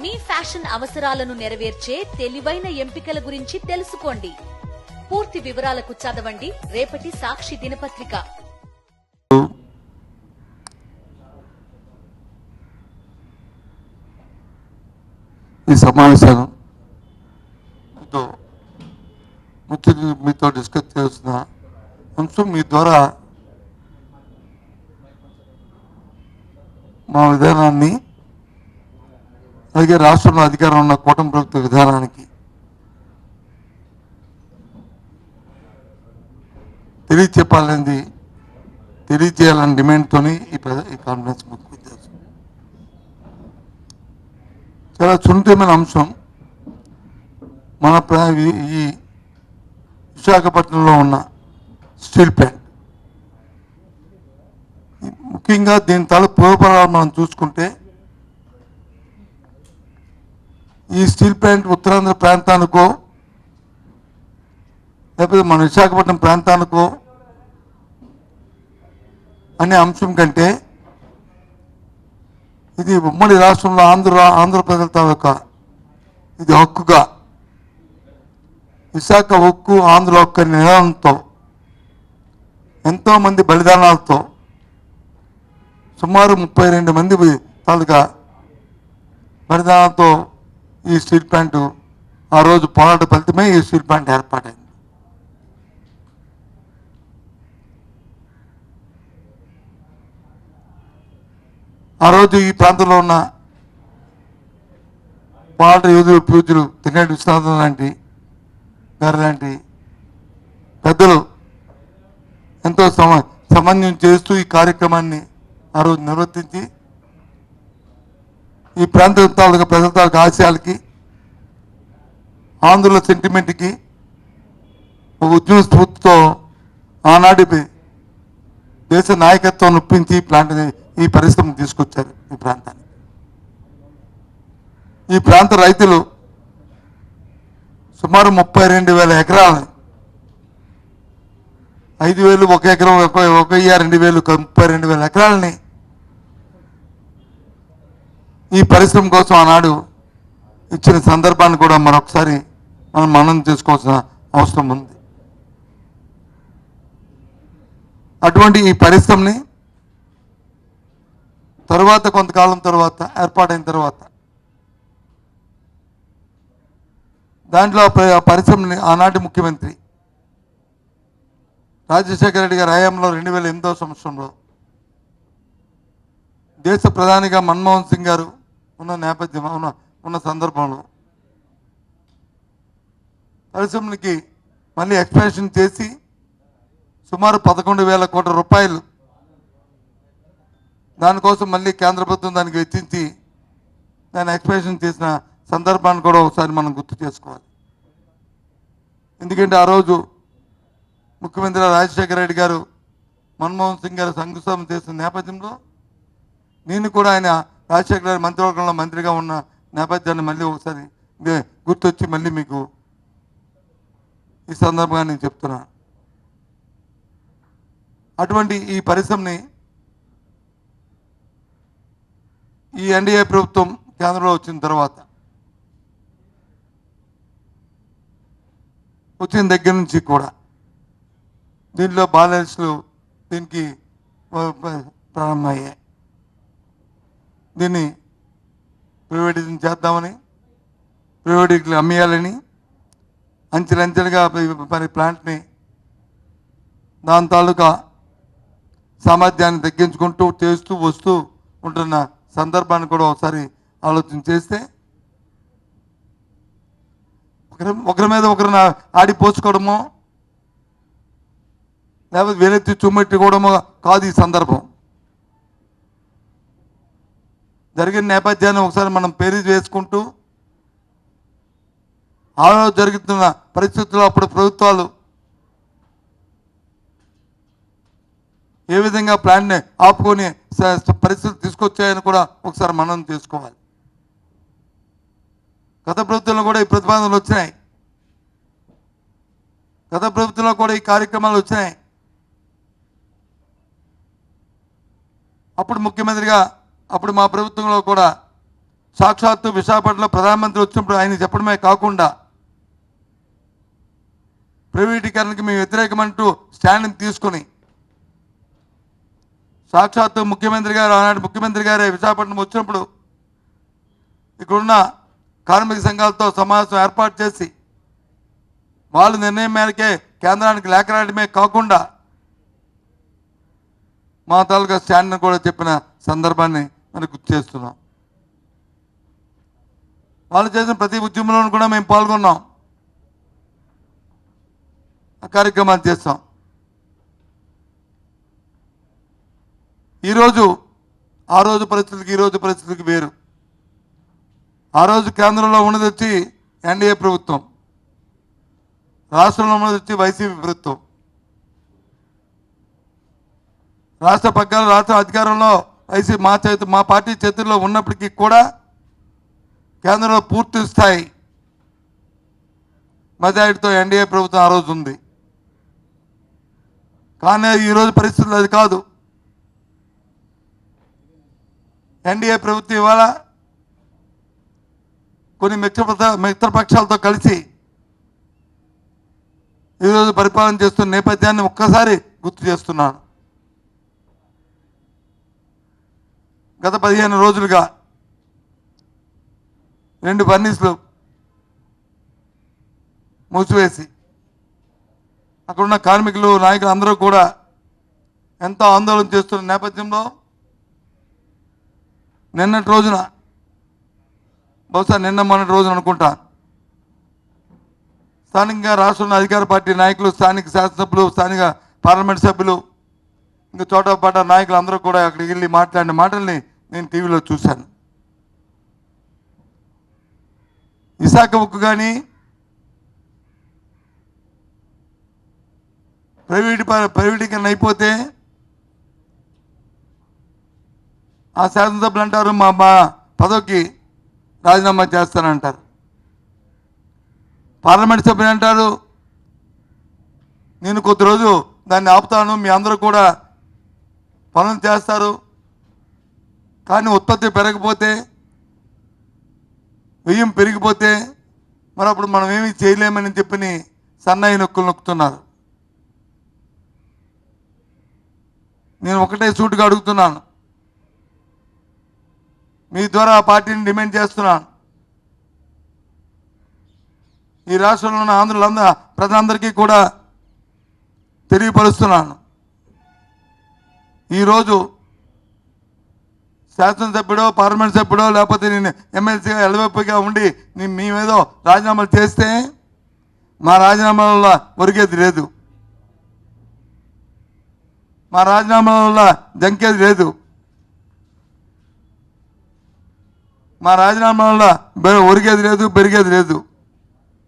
మీ fashion అవసరాలను నెరవేర్చే తెలివైన ఎంపికల గురించి తెలుసుకోండి. పూర్తి వివరాలకు చదవండి రేపటి సాక్షి దినపత్రిక. ఈ సమావేశాలు మీతో డిస్కస్ చేస్తున్న అంశం మీ ద్వారా మా విధానాన్ని, అలాగే రాష్ట్రంలో అధికారం ఉన్న కూటమి ప్రభుత్వ విధానానికి తెలియచేయాలని డిమాండ్తోనే ఈ కాన్ఫరెన్స్ ముఖ్య ఉద్దేశం. చాలా సున్నితమైన అంశం. మన ఈ విశాఖపట్నంలో ఉన్న స్టీల్ ప్లాంట్, ముఖ్యంగా దీని తాలూకు పూర్వపరాలు మనం చూసుకుంటే, ఈ స్టీల్ ప్లాంట్ ఉత్తరాంధ్ర ప్రాంతానికో లేకపోతే మన విశాఖపట్నం ప్రాంతానికో అనే అంశం కంటే ఇది ఉమ్మడి రాష్ట్రంలో ఆంధ్ర ప్రజల తాలూకా ఇది హక్కుగా, విశాఖ హక్కు ఆంధ్ర హక్కు అనే నినాదంతో ఎంతోమంది బలిదానాలతో సుమారు 32 మంది తాలూకా బలిదానాలతో ఈ స్టీల్ ప్లాంట్ ఆ రోజు పోరాట ఫలితమే ఈ స్టీల్ ప్లాంట్ ఏర్పాటైంది. ఆ రోజు ఈ ప్రాంతంలో ఉన్న పోరాట యోధులు పూజలు తెన్నేటి విశ్వనాథం లాంటి పెద్దలు ఎంతో సమన్వయం చేస్తూ ఈ కార్యక్రమాన్ని ఆ రోజు నిర్వర్తించి ఈ ప్రాంత తాలూకా ప్రజల తాలూకా ఆశయాలకి, ఆంధ్రుల సెంటిమెంట్కి ఒక ఉద్యమ స్ఫూర్తితో ఆనాటి దేశ నాయకత్వం ఒప్పించి ఈ పరిశ్రమను తీసుకొచ్చారు ఈ ప్రాంతానికి. ఈ ప్రాంత రైతులు సుమారు 32,000 ఎకరాలని, 5,000 ఒక ఎకరం, 1,000, 2,000, 32,000 ఎకరాలని ఈ పరిశ్రమ కోసం ఆనాడు ఇచ్చిన సందర్భాన్ని కూడా మరొకసారి మనం మననం చేసుకోవాల్సిన అవసరం ఉంది. అటువంటి ఈ పరిశ్రమని తర్వాత కొంతకాలం తర్వాత ఏర్పాటైన తర్వాత దాంట్లో పరిశ్రమని ఆనాటి ముఖ్యమంత్రి రాజశేఖర రెడ్డి గారి హయాంలో 2008వ సంవత్సరంలో దేశ ప్రధానిగా మన్మోహన్ సింగ్ గారు ఉన్న నేపథ్యం ఉన్న సందర్భంలో పరిశ్రమకి మళ్ళీ ఎక్స్పాన్షన్ చేసి సుమారు 11,000 కోట్ల రూపాయలు దానికోసం మళ్ళీ కేంద్ర ప్రభుత్వం దానికి వెచ్చించి దాన్ని ఎక్స్పాన్షన్ చేసిన సందర్భాన్ని కూడా ఒకసారి మనం గుర్తు చేసుకోవాలి. ఎందుకంటే ఆ రోజు ముఖ్యమంత్రి రాజశేఖర రెడ్డి గారు మన్మోహన్ సింగ్ గారు శంకుస్థాపన చేసిన నేపథ్యంలో నేను కూడా ఆయన రాజశేఖర గారి మంత్రివర్గంలో మంత్రిగా ఉన్న నేపథ్యాన్ని మళ్ళీ ఒకసారి గుర్తొచ్చి మళ్ళీ మీకు ఈ సందర్భంగా నేను చెప్తున్నా. అటువంటి ఈ పరిశ్రమని ఈ ఎన్డీఏ ప్రభుత్వం కేంద్రంలో వచ్చిన తర్వాత వచ్చిన దగ్గర నుంచి కూడా దీంట్లో బాలెన్స్లు దీనికి ప్రారంభమయ్యాయి. దీన్ని ప్రైవేటైజేషన్ చేద్దామని, ప్రైవేట్కి అమ్మేయాలని అంచెలంచెలుగా మరి ప్లాంట్ని దాని తాలూకా సామర్థ్యాన్ని తగ్గించుకుంటూ చేస్తూ వస్తూ ఉంటున్న సందర్భాన్ని కూడా ఒకసారి ఆలోచన చేస్తే ఒకరి మీద ఒకరిని ఆడిపోసుకోవడమో లేకపోతే వేలెత్తి చుమ్మెట్టుకోవడమో కాదు ఈ సందర్భం. జరిగిన నేపథ్యాన్ని ఒకసారి మనం పేరు వేసుకుంటూ ఆ రోజు జరుగుతున్న పరిస్థితుల్లో అప్పుడు ప్రభుత్వాలు ఏ విధంగా ప్లాన్ని ఆపుకొని పరిస్థితులు తీసుకొచ్చాయని కూడా ఒకసారి మనం చేసుకోవాలి. గత ప్రభుత్వంలో కూడా ఈ ప్రతిపాదనలు వచ్చినాయి, గత ప్రభుత్వంలో కూడా ఈ కార్యక్రమాలు వచ్చినాయి. అప్పుడు ముఖ్యమంత్రిగా అప్పుడు మా ప్రభుత్వంలో కూడా సాక్షాత్తు విశాఖపట్నంలో ప్రధానమంత్రి వచ్చినప్పుడు ఆయన చెప్పడమే కాకుండా ప్రైవేటీకరణకి మేము వ్యతిరేకమంటూ స్టాండ్ తీసుకొని సాక్షాత్తు ముఖ్యమంత్రి గారు ఆనాటి ముఖ్యమంత్రి గారే విశాఖపట్నం వచ్చినప్పుడు ఇక్కడున్న కార్మిక సంఘాలతో సమావేశం ఏర్పాటు చేసి వాళ్ళు నిర్ణయం మేరకే కేంద్రానికి లేఖ రాయడమే కాకుండా మా తాలూకా స్టాండ్ని కూడా చెప్పిన సందర్భాన్ని మనం గుర్తు చేస్తున్నాం. వాళ్ళు చేసిన ప్రతి ఉద్యమంలోనూ కూడా మేము పాల్గొన్నాం, ఆ కార్యక్రమాలు చేస్తాం. ఈరోజు ఆ రోజు పరిస్థితులకి ఈరోజు పరిస్థితులకి వేరు. ఆ రోజు కేంద్రంలో ఉన్నది వచ్చి ఎన్డీఏ ప్రభుత్వం, రాష్ట్రంలో ఉన్నది వచ్చి వైసీపీ ప్రభుత్వం. రాష్ట్ర పగ్గాలు రాష్ట్ర అధికారంలో వైసీపీ మా పార్టీ చేతుల్లో ఉన్నప్పటికీ కూడా కేంద్రంలో పూర్తి స్థాయి మెజారిటీతో ఎన్డీఏ ప్రభుత్వం ఆ రోజు ఉంది. కానీ ఈరోజు పరిస్థితులు అది కాదు. ఎన్డీఏ ప్రభుత్వం ఇవాళ కొన్ని మిత్రపక్షాలతో కలిసి ఈరోజు పరిపాలన చేస్తున్న నేపథ్యాన్ని ఒక్కసారి గుర్తు చేస్తున్నాను. గత 15 రోజులుగా 2 ఫర్నిస్లు మూసివేసి అక్కడున్న కార్మికులు నాయకులు అందరూ కూడా ఎంతో ఆందోళన చేస్తున్న నేపథ్యంలో నిన్నటి రోజున, బహుశా మొన్నటి రోజున అనుకుంటా, స్థానికంగా రాష్ట్రంలో అధికార పార్టీ నాయకులు, స్థానిక శాసనసభ్యులు, స్థానిక పార్లమెంట్ సభ్యులు, ఇంకా చోట పాట నాయకులు అందరూ కూడా అక్కడికి వెళ్ళి మాట్లాడిన మాటల్ని నేను టీవీలో చూశాను. విశాఖ ఉక్కు కానీ ప్రైవేటీకరణ అయిపోతే ఆ శాసనసభ్యులు అంటారు మా పదవికి రాజీనామా చేస్తానంటారు. పార్లమెంట్ సభ్యులు అంటారు నేను కొద్ది రోజు దాన్ని ఆపుతాను, మీ అందరూ కూడా పనులు చేస్తారు, కానీ ఉత్పత్తి పెరగకపోతే, వ్యయం పెరిగిపోతే మరి అప్పుడు మనం ఏమీ చేయలేమని చెప్పి సన్నాయి నొక్కులు నొక్కుతున్నారు. నేను ఒకటే సూటుగా అడుగుతున్నాను, మీ ద్వారా ఆ పార్టీని డిమాండ్ చేస్తున్నాను. ఈ రాష్ట్రంలో ఉన్న ఆంధ్రులందరూ ప్రజలందరికీ కూడా తెలియపరుస్తున్నాను, ఈరోజు శాసనసభ్యుడో పార్లమెంట్ సభ్యుడో లేకపోతే నేను ఎమ్మెల్సీగా ఎలవైపుగా ఉండి మేమేదో రాజీనామాలు చేస్తే మా రాజీనామాల వల్ల ఒరిగేది లేదు, మా రాజీనామాల వల్ల జంకేది లేదు, మా రాజీనామా వల్ల ఒరిగేది లేదు, పెరిగేది లేదు.